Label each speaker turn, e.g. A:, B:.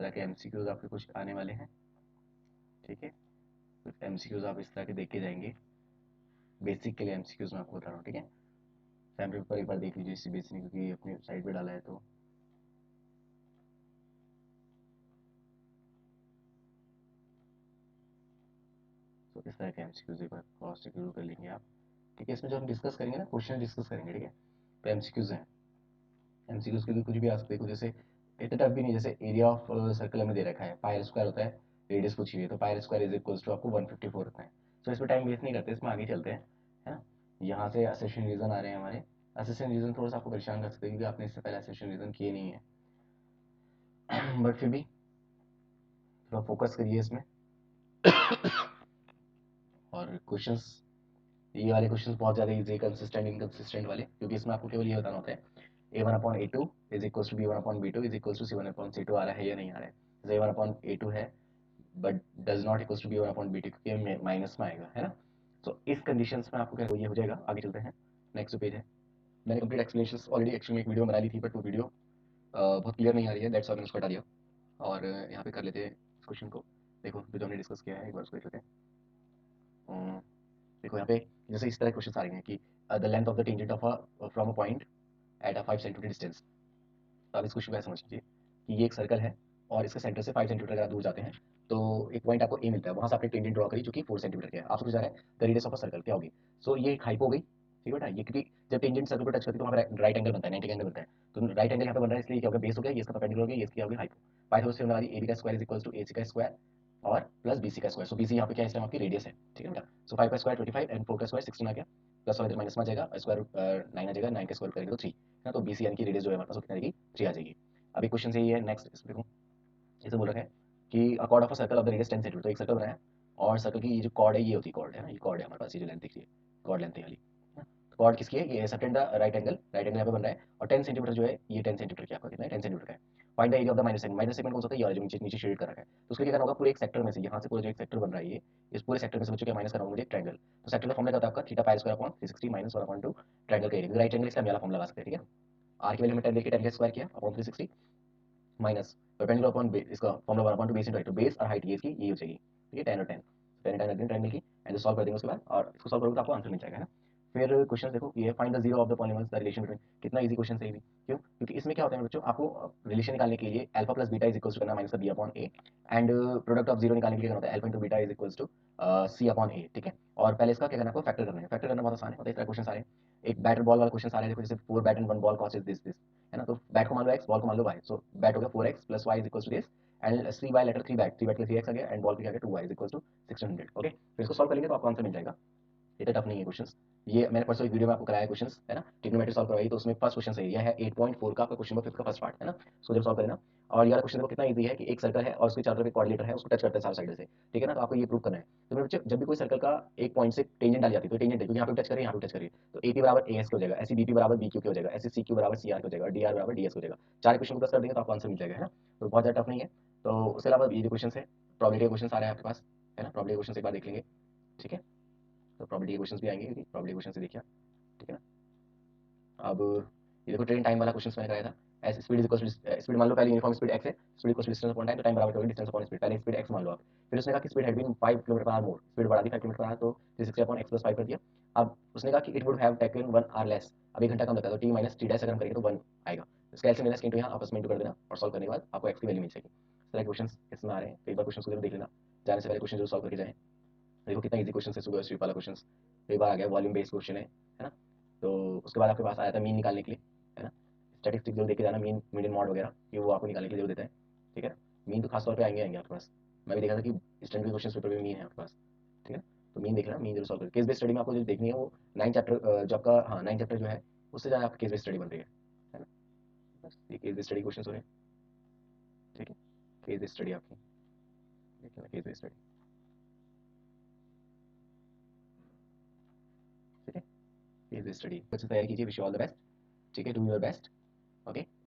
A: तरह के एमसीक्यूज आपके कुछ आने वाले हैं, ठीक है। कुछ एमसीक्यूज आप इस तरह के देख के जाएंगे, बेसिक के लिए एमसीक्यूज मैं आपको बता रहा हूँ, ठीक है। सैम्पल पेपर एक बार देख लीजिए इसी बेसिक, क्योंकि अपनी साइड पे डाला है तो इस तरह के एमसीक्यूज एक बार क्रॉस चेक जरूर कर लेंगे आप, ठीक है। इसमें जो हम डिस्कस करेंगे ना, क्वेश्चन डिस्कस करेंगे, ठीक है। तो एमसीक्यूज हैं, एमसीक्यूज के लिए कुछ भी आ सकते हैं, जैसे इतना टफ भी नहीं, जैसे एरिया ऑफ सर्कल हमें दे रखा है, पाई स्क्वायर होता है, रेडियस पूछी हुई है, तो pi square is equals to आपको 154 रखना है। तो इसमें टाइम वेस्ट नहीं करते, इसमें आगे चलते हैं, है ना। यहाँ से असेशन रीजन आ रहे हैं हमारे। असेशन रीजन थोड़ा सा आपको परेशान कर सकते हैं, क्योंकि आपने इससे पहले असेशन रीजन किए नहीं है, बट फिर भी थोड़ा फोकस करिए इसमें। और क्वेश्चंस, ये वाले क्वेश्चंस बहुत ज़्यादा इजी, कंसिस्टेंट इनकंसिस्टेंट वाले, क्योंकि इसमें आपको केवल ये बताना होता है a1/a2 is equals to b1/b2 is equals to c1/c2 आ रहा है या नहीं आ रहा है। जैसे a1/a2 है but does not equals to b1/b2, क्योंकि माइनस में आएगा, है ना। तो इस कंडीशंस में आपको क्या ये हो जाएगा। आगे चलते हैं, नेक्स्ट पेज है। मैंने कंप्लीट एक्सप्लेनेशन ऑलरेडी एक्चुअली एक वीडियो बना ली थी, बट वो वीडियो बहुत क्लियर नहीं आ रही है, दैट्स व्हाई मैंने उसको हटा दिया। और यहाँ पे कर लेते हैं इस क्वेश्चन को। देखो जो हमने डिस्कस किया है एक बार उसको देख लेते हैं। देखो यहाँ पे जैसे इस तरह क्वेश्चन आ रहे हैं कि the length of the tangent of a from a point at a 5 centimetre distance. तो आप इस क्वेश्चन को ऐसा समझ लीजिए कि ये एक सर्कल है और इसके सेंटर से 5 सेंटीमीटर अगर आप दूर जाते हैं तो एक पॉइंट आपको ए मिलता है, वहां से आपने टेंजेंट ड्रॉ करी जो कि 4 सेंटीमीटर की है। आपसे पूछा जा रहा है the radius of a circle क्या होगी। सो ये एक हाइप हो गई, ठीक है बेटा। ये क्योंकि जब टेंजेंट सर्कल को टच करती है तो वहाँ पे राइट एंगल बनता है, 90 एंगल बनता है। तो राइट एंगल यहाँ पे बन रहा है, इसलिए क्या हो गया, बेस हो गया, ये इसका परपेंडिकुलर हो गया, ये इसकी हो गई हाइप। पाइथागोरस से होने वाली ab का square is equals to ac का स्क्वायर और प्लस bc का स्क्वायर। सो bc यहाँ पे क्या है, इस टाइम आपकी रेडियस है, ठीक है बेटा। सो 5 का स्क्वायर 25 एंड 4 का स्क्वायर 16 आ गया, प्लस और इधर माइनस में आ जाएगा, स्क्वायर 9 आ जाएगा, 9 का स्क्वायर करेंगे तो 3 है ना। तो bc यानी कि रेडियस जो है हमारे पास वो कितनी आएगी, 3 आ जाएगी। अभी क्वेश्चन से ये है नेक्स्ट, इसमें देखो जैसे बोल रखा है कि अ cord of a circle of the radius 10 centimetre. तो एक सर्कल बनाया और सर्कल की ये जो कॉर्ड है ये होती है कॉर्ड, है ना। ये कॉर्ड है हमारे पास, ये जो लेंथ दिख रही है कॉर्ड लेंथ है वाली, कॉर्ड किसकी है, ये subtend the right angle, right angle यहाँ पे बन रहा है। और 10 सेंटीमीटर जो है ये 10 सेंटीमीटर की आपका कितना है, 10 सेंटीमीटर का है। Find the area of the minor segment. Minor segment कौन सा होता है, ये वाला जो नीचे नीचे शेड कर रखा है। तो उसके लिए क्या करना होगा, पूरे एक सेक्टर में से, यहाँ से पूरा जो एक सेक्टर बन रहा है ये, इस पूरे सेक्टर में से बच्चों क्या माइनस करना होगा मुझे एक ट्रायंगल। तो सेक्टर का फॉर्मूला क्या होता है आपका, theta pi square upon 360 minus 1/2 triangle का एरिया। राइट एंगल इसका हम वाला फॉर्मूला लगा सकते हैं, ठीक है। आर की वैल्यू में 10 लेके 10 का स्क्वायर किया upon 360 minus perpendicular upon base, इसका फॉर्मूला 1/2 बेस इनटू हाइट। तो बेस और हाइट ये इसकी ये हो जाएगी, ठीक है, 10 और 10। 10 10 अगेन ट्रायंगल की एंड सॉल्व कर देंगे उसके बाद, और इसको सॉल्व करोगे तो आपको आंसर मिल जाएगा, है ना। फिर क्वेश्चन देखो, ये find the zero of the polynomials the relation between. कितना इजी क्वेश्चन है ये भी, क्यों, क्योंकि इसमें क्या होता है बच्चों, आपको रिलेशन निकालने के लिए alpha plus beta is equals to करना minus B upon A, and product of zero निकालने के लिए करना होता है alpha into beta is equals to C upon A, ठीक है। और पहले इसका क्या करना है, आपको फैक्टर करना है। फैक्टर करना बहुत आसान है, इस तरह क्वेश्चन आ रहे हैं। एक बैटर बॉल वाला क्वेश्चन आ रहा है, देखो जैसे 4 bat and 1 ball cost is this this, है ना। तो बैट को मान लो x, बॉल को मान लो y। सो बैट हो गया 4x plus y is equals to this, and 3 by letter 3 बैट, 3 बैट के 3x आ गया, एंड बॉल पे क्या आ गया 2y is equals to 1600, okay. फिर इसको सॉल्व करेंगे तो आपको आंसर मिल जाएगा। इतना टफ नहीं है क्वेश्चंस। ये मैंने परसों एक वीडियो में आपको कराया क्वेश्चंस, है ना, ट्रिग्नोमेट्री सॉल्व करवाई, तो उसमें फर्स्ट क्वेश्चन है, यह है 8.4 का आपका क्वेश्चन नंबर 5 का फर्स्ट पार्ट, है ना। उसको जब सॉल्व करें ना, और यार क्वेश्चन देखो कितना इजी है कि एक सर्कल है और उसके चारों तरफ एक कोऑर्डिनेटर है, उसको टच करता है चारों साइड से, ठीक है ना। तो आपको ये प्रूव करना है। तो मेरे बच्चे जब भी कोई सर्कल का एक पॉइंट से टेंजेंट डाली जाती है, तो टेंजेंट है क्योंकि यहाँ पे टच करिए, यहाँ पे टच करिए, तो AP बराबर AS के हो जाएगा, ऐसे BP बराबर BQ के हो जाएगा, ऐसे CQ बराबर CR के हो जाएगा, DR बराबर DS हो जाएगा। चार क्वेश्चन को प्लस कर देंगे तो आपको आंसर मिल जाएगा, है ना। तो बहुत ज़्यादा टफ नहीं है। तो उसके अलावा ये जो क्वेश्चन है, प्रोबेबिलिटी के क्वेश्चन आ रहे हैं आपके पास, है ना। प्रोबेबिलिटी क्वेश्चन एक बार देख लेंगे, ठीक है। तो प्रोबेबिलिटी क्वेश्चन भी आएंगे, क्योंकि प्रोबेबिलिटी क्वेश्चन से देखिए, ठीक है ना। अब ये देखो ट्रेन टाइम वाला क्वेश्चन मैंने कराया था। As speed is equal speed मान लो पहले यूनिफॉर्म स्पीड x है, speed equal distance upon time, तो टाइम बराबर होगा डिस्टेंस अपॉन स्पीड। पहले स्पीड x मान लो आप, फिर उसने कहा कि speed had been 5 kilometre per hour more, speed बढ़ा दी 5 किलोमीटर पर आवर, तो 360 अपॉन x प्लस 5 कर दिया। अब उसने कहा कि it would have taken 1 our less, अब 1 घंटा कम लगता है, तो t माइनस t डैश अगर हम करेंगे तो 1 आएगा। इसका एलसीएम लेना, इसके यहाँ आपस में इंटू कर देना, और सॉल्व करने के बाद आपको x की वैल्यू मिल जाएगी। इस तरह क्वेश्चन इसमें आ रहे हैं, कई बार क्वेश्चन को जरूर देख लेना, जाने से पहले क्वेश्चन जरूर सॉल्व करके जाएं। देखो कितना इजी क्वेश्चन है, सुबह स्वीप वाला क्वेश्चन कई बार आ गया, वॉल्यूम बेस्ड क्वेश्चन है ना। तो उसके बाद आपके पास आया था मीन निकालने के लिए, है ना। स्टैटिस्टिक्स जो देखे जाना, मीन मीडियन मॉड वगैरह, ये वो आपको निकालने के लिए जो देता है, ठीक है। मीन तो खास तौर पे आएंगे आपके पास, मैं भी देखा था कि स्टैंडर्ड क्वेश्चन पेपर में मीन है आपके पास, ठीक है। तो मीन देख लेना, मीन जरूर सॉल्व करें। केस बेस्ड स्टडी में आपको जो देखनी है वो 9 चैप्टर जो आपका, हाँ 9 चैप्टर जो है उससे ज़्यादा आपकी केस बेस्ड स्टडी बन रही है ना। बस ये केस बेस्ड स्टडी क्वेश्चन हो रहे हैं, ठीक है। केस बेस्ड स्टडी आपकी देख लेना, केस बेस्ड स्टडी, ठीक है। केस बेस्ड स्टडी अच्छे से तैयार कीजिए, wish you all the best, ठीक है, डू योर बेस्ट, ओके।